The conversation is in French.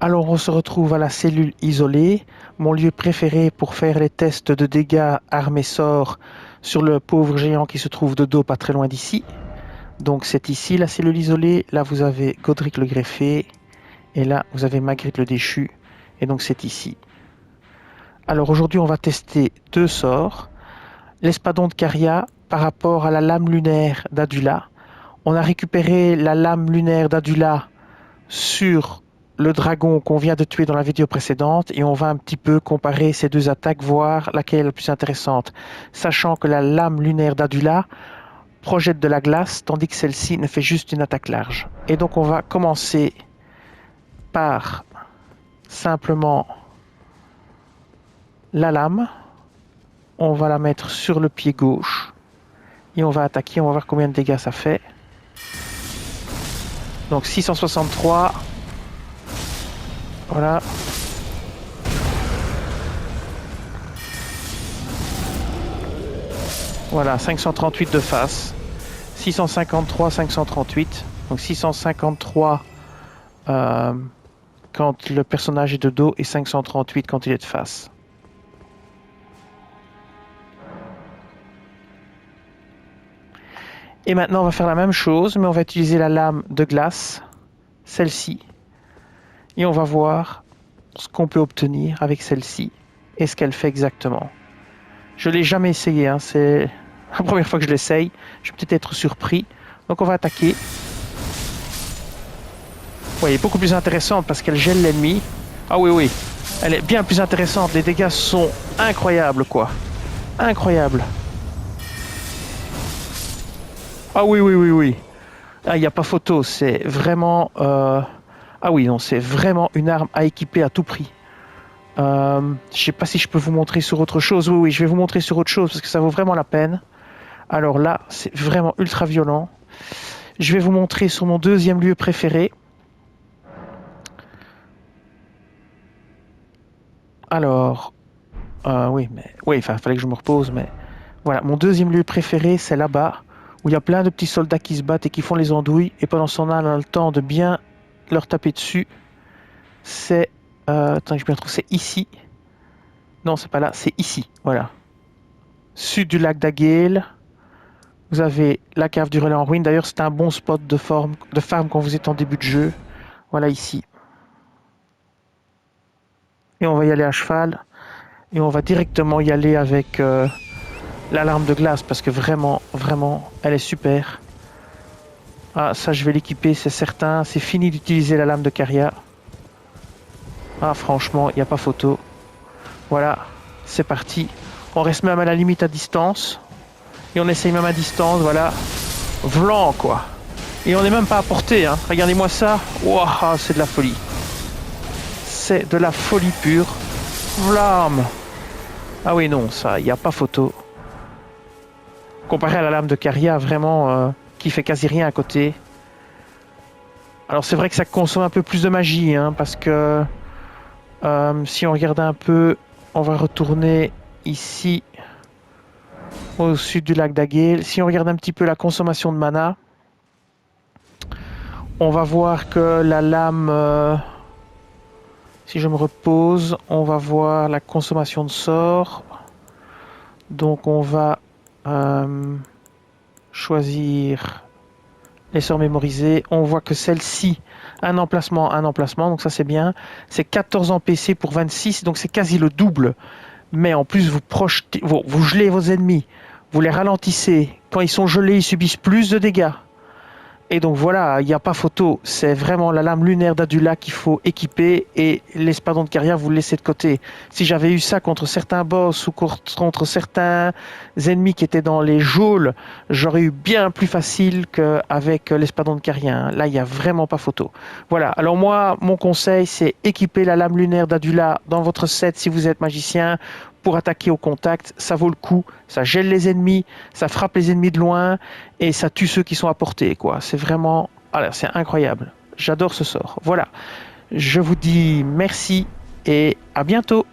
Alors on se retrouve à la cellule isolée, mon lieu préféré pour faire les tests de dégâts armes et sorts sur le pauvre géant qui se trouve de dos pas très loin d'ici. Donc c'est ici la cellule isolée, là vous avez Godric le greffé, et là vous avez Magritte le déchu, et donc c'est ici. Alors aujourd'hui on va tester deux sorts, l'espadon de Caria par rapport à la lame lunaire d'Adula. On a récupéré la lame lunaire d'Adula sur le dragon qu'on vient de tuer dans la vidéo précédente et on va un petit peu comparer ces deux attaques, voir laquelle est la plus intéressante, sachant que la lame lunaire d'Adula projette de la glace tandis que celle-ci ne fait juste une attaque large. Et donc on va commencer par simplement la lame, on va la mettre sur le pied gauche et on va attaquer, on va voir combien de dégâts ça fait. Donc 663, voilà. Voilà, 538 de face. 653, 538. Donc 653 quand le personnage est de dos et 538 quand il est de face. Et maintenant, on va faire la même chose, mais on va utiliser la lame de glace, celle-ci. Et on va voir ce qu'on peut obtenir avec celle-ci et ce qu'elle fait exactement. Je ne l'ai jamais essayé, hein, c'est la première fois que je l'essaye. Je vais peut-être être surpris. Donc on va attaquer. Oui, elle est beaucoup plus intéressante parce qu'elle gèle l'ennemi. Ah oui, oui. Elle est bien plus intéressante. Les dégâts sont incroyables, quoi. Incroyables. Ah oui, oui, oui, oui. Ah, il n'y a pas photo. C'est vraiment... Ah oui, non, c'est vraiment une arme à équiper à tout prix. Je sais pas si je peux vous montrer sur autre chose. Oui, oui, je vais vous montrer sur autre chose parce que ça vaut vraiment la peine. Alors là, c'est vraiment ultra violent. Je vais vous montrer sur mon deuxième lieu préféré. Alors, oui, mais oui, enfin, fallait que je me repose, mais voilà, mon deuxième lieu préféré, c'est là-bas, où il y a plein de petits soldats qui se battent et qui font les andouilles, et pendant ce temps-là, on a le temps de bien leur taper dessus. C'est, attends, je me retrouve, c'est ici. Non, c'est pas là, c'est ici, voilà. Sud du lac d'Aguel. Vous avez la cave du relais en ruine. D'ailleurs, c'est un bon spot de farm quand vous êtes en début de jeu. Voilà ici. Et on va y aller à cheval. Et on va directement y aller avec l'alarme de glace parce que vraiment, vraiment, elle est super. Ah, ça, je vais l'équiper, c'est certain. C'est fini d'utiliser la lame de Caria. Ah, franchement, il n'y a pas photo. Voilà, c'est parti. On reste même à la limite à distance. Et on essaye même à distance, voilà. Vlan, quoi. Et on n'est même pas à portée, hein. Regardez-moi ça. Waouh, c'est de la folie. C'est de la folie pure. Vlam. Ah oui, non, ça, il n'y a pas photo. Comparé à la lame de Caria, vraiment, qui fait quasi rien à côté. Alors c'est vrai que ça consomme un peu plus de magie, hein, parce que si on regarde un peu, on va retourner ici, au sud du lac d'Aguel. Si on regarde un petit peu la consommation de mana, on va voir que la lame, si je me repose, on va voir la consommation de sorts. Donc on va choisir les sorts mémorisés. On voit que celle-ci, un emplacement, donc ça c'est bien. C'est 14 en PC pour 26, donc c'est quasi le double. Mais en plus, vous projetez, vous gelez vos ennemis, vous les ralentissez. Quand ils sont gelés, ils subissent plus de dégâts. Et donc voilà, il n'y a pas photo. C'est vraiment la lame lunaire d'Adula qu'il faut équiper et l'espadon de Caria, vous le laissez de côté. Si j'avais eu ça contre certains boss ou contre certains ennemis qui étaient dans les geôles, j'aurais eu bien plus facile qu'avec l'espadon de Caria. Là, il n'y a vraiment pas photo. Voilà, alors moi, mon conseil, c'est équiper la lame lunaire d'Adula dans votre set si vous êtes magicien pour attaquer au contact. Ça vaut le coup, ça gèle les ennemis, ça frappe les ennemis de loin et ça tue ceux qui sont à portée, quoi. C'est vraiment... Alors, c'est incroyable. J'adore ce sort. Voilà. Je vous dis merci et à bientôt.